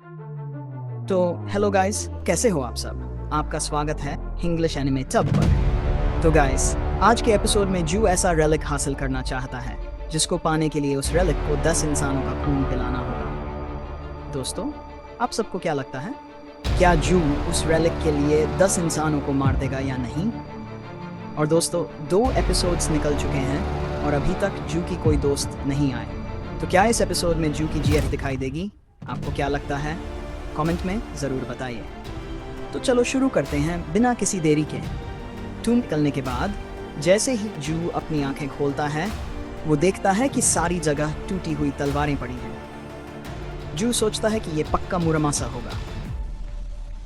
तो hello guys, कैसे हो आप सब। आपका स्वागत है इंग्लिश एनिमे टब पर। तो गाइस, आज के एपिसोड में जू ऐसा रेलिक हासिल करना चाहता है जिसको पाने के लिए उस रेलिक को 10 इंसानों का खून पिलाना होगा। दोस्तों, आप सबको क्या लगता है, क्या जू उस रेलिक के लिए 10 इंसानों को मार देगा या नहीं? और दोस्तों, 2 एपिसोड्स निकल चुके हैं और अभी तक जू की कोई दोस्त नहीं आए। तो क्या इस एपिसोड में जू की जीएफ दिखाई देगी? आपको क्या लगता है? कमेंट में ज़रूर बताइए। तो चलो शुरू करते हैं बिना किसी देरी के। टूम निकलने के बाद जैसे ही जू अपनी आंखें खोलता है, वो देखता है कि सारी जगह टूटी हुई तलवारें पड़ी हैं। जू सोचता है कि ये पक्का मुरामासा होगा।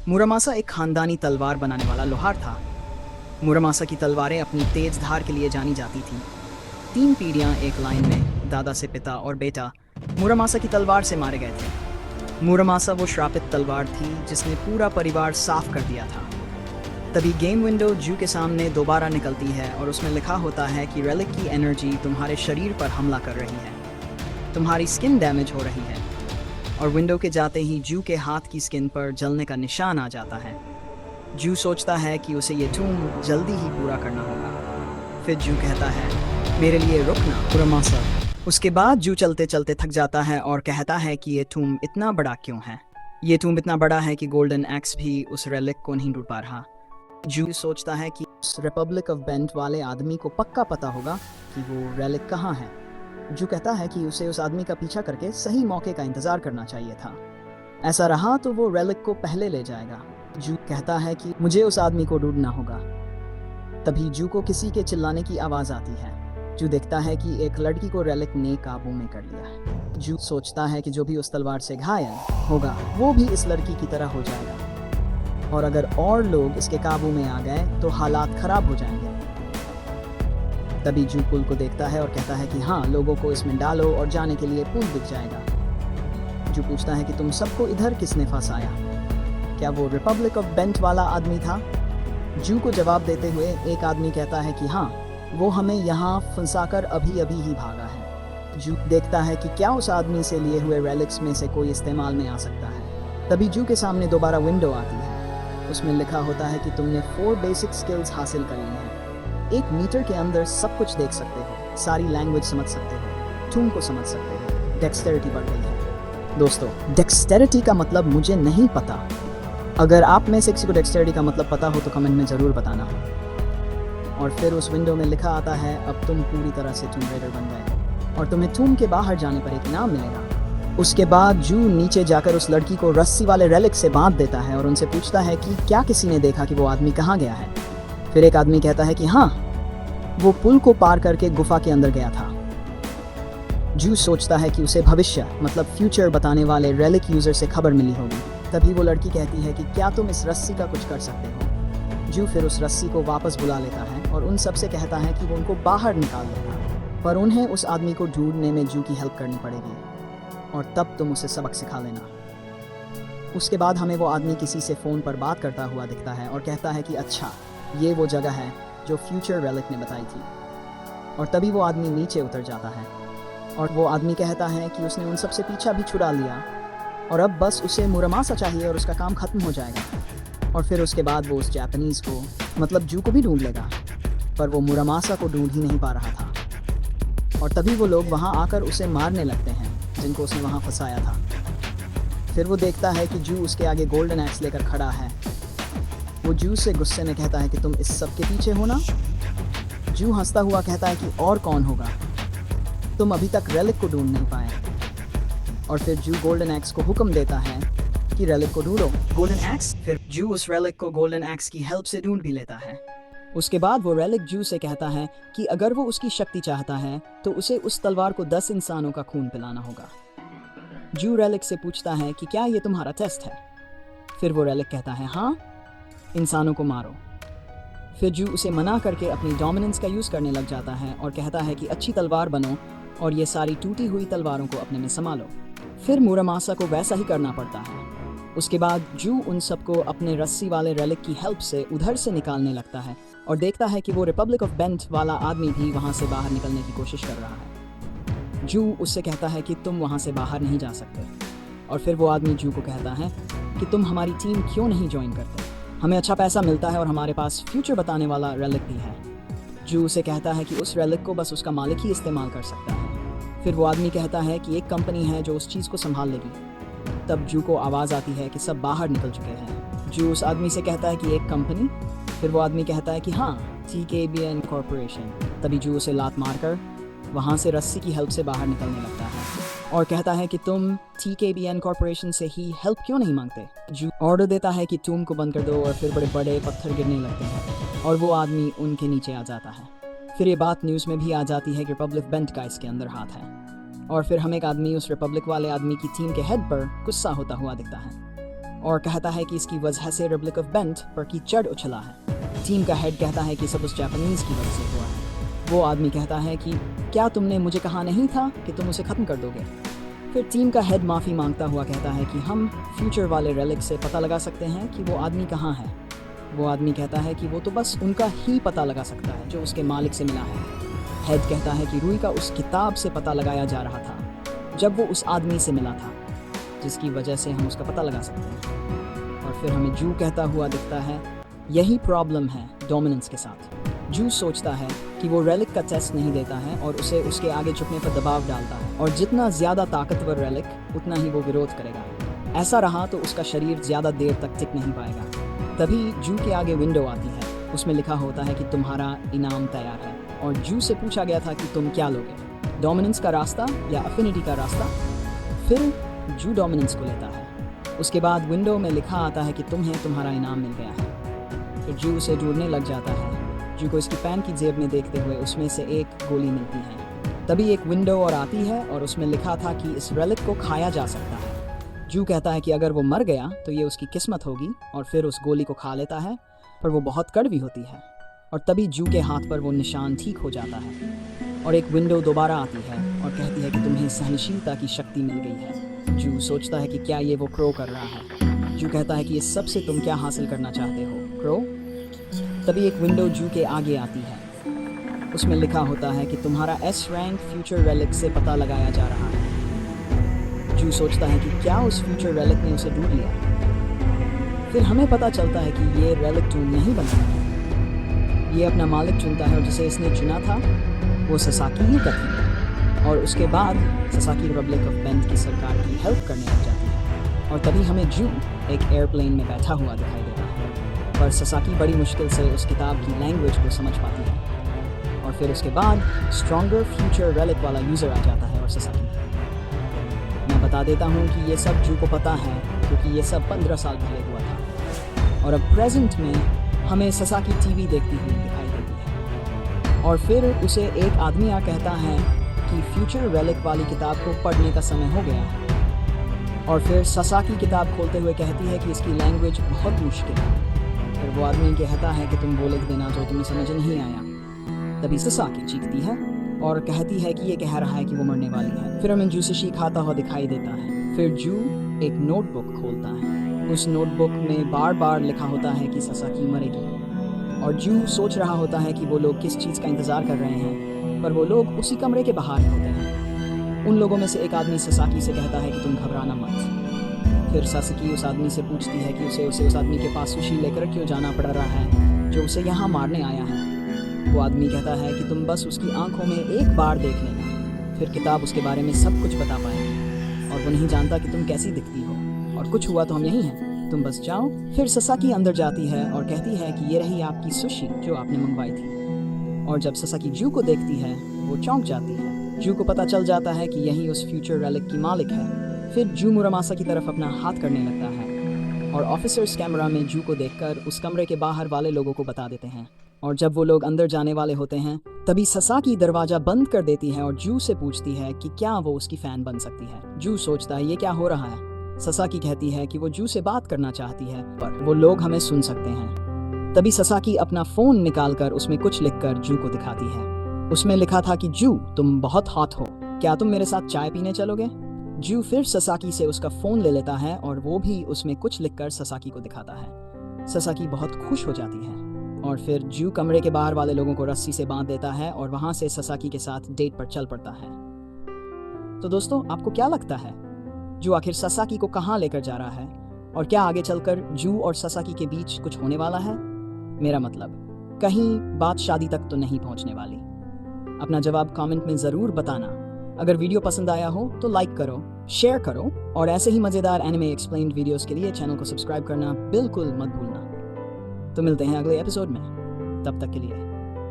मुरामासा एक खानदानी तलवार बनाने वाला लोहार था। मुरामासा की तलवारें अपनी तेज धार के लिए जानी जाती थीं। 3 पीढ़ियां एक लाइन में, दादा से पिता और बेटा, मुरामासा की तलवार से मारे गए थे। मुरामासा वो श्रापित तलवार थी जिसने पूरा परिवार साफ कर दिया था। तभी गेम विंडो जू के सामने दोबारा निकलती है और उसमें लिखा होता है कि रेलिक की एनर्जी तुम्हारे शरीर पर हमला कर रही है, तुम्हारी स्किन डैमेज हो रही है। और विंडो के जाते ही जू के हाथ की स्किन पर जलने का निशान आ जाता है। जू सोचता है कि उसे ये टूम जल्दी ही पूरा करना होगा। फिर जू कहता है, मेरे लिए रुकना मुरामासा। उसके बाद जू चलते चलते थक जाता है और कहता है कि ये टूम इतना बड़ा क्यों है। ये टूम इतना बड़ा है कि गोल्डन एक्स भी उस रेलिक को नहीं ढूंढ पा रहा। जू सोचता है कि उस रिपब्लिक ऑफ बेंट वाले आदमी को पक्का पता होगा कि वो रेलिक कहाँ है। जू कहता है कि उसे उस आदमी का पीछा करके सही मौके का इंतजार करना चाहिए था। ऐसा रहा तो वो रेलिक को पहले ले जाएगा। जू कहता है कि मुझे उस आदमी को ढूंढना होगा। तभी जू को किसी के चिल्लाने की आवाज़ आती है। जू देखता है कि एक लड़की को रेलिक ने काबू में कर लिया है। जू सोचता है कि जो भी उस तलवार से घायल होगा वो भी इस लड़की की तरह हो जाएगा, और अगर और लोग इसके काबू में आ गए तो हालात खराब हो जाएंगे। तभी जू पुल को देखता है और कहता है कि हाँ, लोगों को इसमें डालो और जाने के लिए पुल दिख जाएगा। जू पूछता है कि तुम सबको इधर किसने फंसाया? क्या वो रिपब्लिक ऑफ बेंट वाला आदमी था? जू को जवाब देते हुए एक आदमी कहता है कि हाँ, वो हमें यहाँ फंसाकर अभी अभी ही भागा है। जू देखता है कि क्या उस आदमी से लिए हुए रेलिक्स में से कोई इस्तेमाल में आ सकता है। तभी जू के सामने दोबारा विंडो आती है। उसमें लिखा होता है कि तुमने 4 बेसिक स्किल्स हासिल कर ली हैं। 1 मीटर के अंदर सब कुछ देख सकते हो, सारी लैंग्वेज समझ सकते हो, टूम को समझ सकते हो, डेक्सटेरिटी बढ़ गई है। दोस्तों, डेक्सटेरिटी का मतलब मुझे नहीं पता। अगर आप में से किसी को डेक्सटेरिटी का मतलब पता हो तो कमेंट में ज़रूर बताना। और फिर उस विंडो में लिखा आता है, अब तुम पूरी तरह से टूम रेडर बन गए और तुम्हें टूम के बाहर जाने पर एक इनाम मिलेगा। उसके बाद जू नीचे जाकर उस लड़की को रस्सी वाले रेलिक से बांध देता है और उनसे पूछता है कि क्या किसी ने देखा कि वो आदमी कहाँ गया है। फिर एक आदमी कहता है कि हाँ, वो पुल को पार करके गुफा के अंदर गया था। जू सोचता है कि उसे भविष्य मतलब फ्यूचर बताने वाले रेलिक यूजर से खबर मिली होगी। तभी वो लड़की कहती है कि क्या तुम इस रस्सी का कुछ कर सकते हो। जू फिर उस रस्सी को वापस बुला लेता है और उन सब से कहता है कि वो उनको बाहर निकाल देगा, पर उन्हें उस आदमी को ढूंढने में जू की हेल्प करनी पड़ेगी और तब तुम उसे सबक सिखा लेना। उसके बाद हमें वो आदमी किसी से फ़ोन पर बात करता हुआ दिखता है और कहता है कि अच्छा, ये वो जगह है जो फ्यूचर रेलिक ने बताई थी। और तभी वो आदमी नीचे उतर जाता है और वो आदमी कहता है कि उसने उन सब से पीछा भी छुड़ा लिया और अब बस उसे मुरामासा चाहिए और उसका काम खत्म हो जाएगा। और फिर उसके बाद वो उस जापानीज़ को मतलब जू को भी ढूंढ लेगा, पर वो मुरामासा को ढूंढ ही नहीं पा रहा था। और तभी वो लोग वहाँ आकर उसे मारने लगते हैं जिनको उसने वहाँ फंसाया था। फिर वो देखता है कि जू उसके आगे गोल्डन एक्स लेकर खड़ा है। वो जू से गुस्से में कहता है कि तुम इस सब के पीछे हो ना। जू हंसता हुआ कहता है कि और कौन होगा, तुम अभी तक रेलिक को ढूंढ नहीं पाए। और फिर जू गोल्डन एक्स को हुक्म देता है कि रेलिक को ढूंढो। गोल्डन एक्स, फिर जू उस रेलिक को गोल्डन एक्स की हेल्प से ढूंढ भी लेता है। उसके बाद वो रेलिक जू से कहता है कि अगर वो उसकी शक्ति चाहता है तो उसे उस तलवार को 10 इंसानों का खून पिलाना होगा। जू रेलिक से पूछता है कि क्या ये तुम्हारा टेस्ट है। फिर वो रेलिक कहता है हाँ, इंसानों को मारो। फिर जू उसे मना करके अपनी डोमिनेंस का यूज़ करने लग जाता है और कहता है कि अच्छी तलवार बनो और ये सारी टूटी हुई तलवारों को अपने में संभालो। फिर मुरामासा को वैसा ही करना पड़ता है। उसके बाद जू उन सबको अपने रस्सी वाले रेलिक की हेल्प से उधर से निकालने लगता है और देखता है कि वो रिपब्लिक ऑफ बेंट वाला आदमी भी वहाँ से बाहर निकलने की कोशिश कर रहा है। जू उससे कहता है कि तुम वहाँ से बाहर नहीं जा सकते। और फिर वो आदमी जू को कहता है कि तुम हमारी टीम क्यों नहीं ज्वाइन करते, हमें अच्छा पैसा मिलता है और हमारे पास फ्यूचर बताने वाला रेलिक भी है। जू उसे कहता है कि उस रेलिक को बस उसका मालिक ही इस्तेमाल कर सकता है। फिर वो आदमी कहता है कि एक कंपनी है जो उस चीज़ को संभाल लेगी। तब जू को आवाज़ आती है कि सब बाहर निकल चुके हैं। जू उस आदमी से कहता है कि एक कंपनी? फिर वो आदमी कहता है कि हाँ, TKBN कॉरपोरेशन। तभी जू उसे लात मारकर वहाँ से रस्सी की हेल्प से बाहर निकलने लगता है और कहता है कि तुम TKBN कॉरपोरेशन से ही हेल्प क्यों नहीं मांगते। जू ऑर्डर देता है कि टूम को बंद कर दो और फिर बड़े बड़े पत्थर गिरने लगते हैं और वो आदमी उनके नीचे आ जाता है। फिर ये बात न्यूज़ में भी आ जाती है कि रिपब्लिक बेंट का इसके अंदर हाथ है और फिर हम एक आदमी उस रिपब्लिक वाले आदमी की टीम के हेड पर गुस्सा होता हुआ दिखता है और कहता है कि इसकी वजह से रिपब्लिक ऑफ बेंट पर की चढ़ उछला है। टीम का हेड कहता है कि सब उस जापानीज़ की वजह से हुआ है। वो आदमी कहता है कि क्या तुमने मुझे कहा नहीं था कि तुम उसे ख़त्म कर दोगे। फिर टीम का हेड माफ़ी मांगता हुआ कहता है कि हम फ्यूचर वाले रेलिक से पता लगा सकते हैं कि वो आदमी कहाँ है। वो आदमी कहता है कि वो तो बस उनका ही पता लगा सकता है जो उसके मालिक से मिला है। हेड कहता है कि रूई का उस किताब से पता लगाया जा रहा था जब वो उस आदमी से मिला था, जिसकी वजह से हम उसका पता लगा सकते हैं। और फिर हमें जू कहता हुआ दिखता है, यही प्रॉब्लम है डोमिनेंस के साथ। जू सोचता है कि वो रेलिक का टेस्ट नहीं देता है और उसे उसके आगे झुकने पर दबाव डालता है और जितना ज़्यादा ताकतवर रेलिक उतना ही वो विरोध करेगा। ऐसा रहा तो उसका शरीर ज़्यादा देर तक टिक नहीं पाएगा। तभी जू के आगे विंडो आती है, उसमें लिखा होता है कि तुम्हारा इनाम तैयार है और जू से पूछा गया था कि तुम क्या लोगे, डोमिनेंस का रास्ता या अफिनिटी का रास्ता। फिर जू डोमिनेंस को लेता है। उसके बाद विंडो में लिखा आता है कि तुम्हें तुम्हारा इनाम मिल गया है। फिर जू उसे ढूंढने लग जाता है। जू को इसकी पैन की जेब में देखते हुए उसमें से एक गोली मिलती है। तभी एक विंडो और आती है और उसमें लिखा था कि इस रेलिक को खाया जा सकता है। जू कहता है कि अगर वो मर गया तो ये उसकी किस्मत होगी और फिर उस गोली को खा लेता है, पर वो बहुत कड़वी होती है। और तभी जू के हाथ पर वो निशान ठीक हो जाता है और एक विंडो दोबारा आती है और कहती है कि तुम्हें सहनशीलता की शक्ति मिल गई है। जू सोचता है कि क्या ये वो क्रो कर रहा है। जू कहता है कि इस सब से तुम क्या हासिल करना चाहते हो क्रो। तभी एक विंडो जू के आगे आती है, उसमें लिखा होता है कि तुम्हारा S रैंक फ्यूचर रेलिक से पता लगाया जा रहा है। जू सोचता है कि क्या उस फ्यूचर रेलिक ने उसे ढूंढ लिया। फिर हमें पता चलता है कि ये रेलिक टूल नहीं बना है, ये अपना मालिक चुनता है और जिसे इसने चुना था वो ससाकी ही थी। और उसके बाद ससाकी रिपब्लिक ऑफ बेंट की सरकार की हेल्प करने लग जाती है। और तभी हमें जू एक एयरप्लेन में बैठा हुआ दिखाई देता है, पर ससाकी बड़ी मुश्किल से उस किताब की लैंग्वेज को समझ पाती है। और फिर उसके बाद स्ट्रॉन्गर फ्यूचर रेलिक वाला यूज़र आ जाता है और ससाकी। मैं बता देता हूँ कि ये सब जू को पता है क्योंकि ये सब 15 साल पहले हुआ था। और अब प्रेजेंट में हमें ससाकी टीवी देखती हुई दिखाई देती है और फिर उसे एक आदमी आ कहता है कि फ्यूचर रेलिक वाली किताब को पढ़ने का समय हो गया है। और फिर ससाकी किताब खोलते हुए कहती है कि इसकी लैंग्वेज बहुत मुश्किल है। फिर वो आदमी कहता है कि तुम वो लिख देना जो तुम्हें समझ नहीं आया। तभी ससाकी चीखती है और कहती है कि ये कह रहा है कि वो मरने वाली है। फिर हमें जू से खाता हुआ दिखाई देता है। फिर जू एक नोटबुक खोलता है, उस नोटबुक में बार बार लिखा होता है कि ससाकी मरेगी। और जू सोच रहा होता है कि वो लोग किस चीज़ का इंतज़ार कर रहे हैं, पर वो लोग उसी कमरे के बाहर ही होते हैं। उन लोगों में से एक आदमी ससाकी से कहता है कि तुम घबराना मत। फिर ससाकी उस आदमी से पूछती है कि उसे उस आदमी के पास सुशी लेकर क्यों जाना पड़ रहा है जो उसे यहाँ मारने आया है। वो आदमी कहता है कि तुम बस उसकी आंखों में एक बार देख लेना, फिर किताब उसके बारे में सब कुछ बता पाएगी। और वो नहीं जानता कि तुम कैसी दिखती हो, और कुछ हुआ तो हम यहीं हैं, तुम बस जाओ। फिर ससाकी अंदर जाती है और कहती है कि ये रही आपकी सुशी जो आपने मंगवाई थी। और जब ससाकी जू को देखती है वो चौंक जाती है। जू को पता चल जाता है कि यही उस फ्यूचर रेलिक की मालिक है। फिर जू मुरामासा की तरफ अपना हाथ करने लगता है और ऑफिसर्स कैमरा में जू को देखकर उस कमरे के बाहर वाले लोगों को बता देते हैं। और जब वो लोग अंदर जाने वाले होते हैं तभी ससाकी दरवाजा बंद कर देती है और जू से पूछती है कि क्या वो उसकी फैन बन सकती है। जू सोचता है ये क्या हो रहा है। ससाकी कहती है कि वो जू से बात करना चाहती है पर वो लोग हमें सुन सकते हैं। तभी ससाकी अपना फोन निकालकर उसमें कुछ लिखकर जू को दिखाती है। उसमें लिखा था कि जू तुम बहुत हॉट हो, क्या तुम मेरे साथ चाय पीने चलोगे। जू फिर ससाकी से उसका फोन ले लेता है और वो भी उसमें कुछ लिखकर ससाकी को दिखाता है। ससाकी बहुत खुश हो जाती है और फिर जू कमरे के बाहर वाले लोगों को रस्सी से बांध देता है और वहां से ससाकी के साथ डेट पर चल पड़ता है। तो दोस्तों आपको क्या लगता है जो आखिर सासाकी को कहाँ लेकर जा रहा है, और क्या आगे चलकर जू और सासाकी के बीच कुछ होने वाला है? मेरा मतलब, कहीं बात शादी तक तो नहीं पहुंचने वाली? अपना जवाब कमेंट में ज़रूर बताना। अगर वीडियो पसंद आया हो तो लाइक करो, शेयर करो, और ऐसे ही मज़ेदार एनिमे एक्सप्लेन्ड वीडियोस के लिए चैनल को सब्सक्राइब करना बिल्कुल मत भूलना। तो मिलते हैं अगले एपिसोड में, तब तक के लिए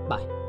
बाय।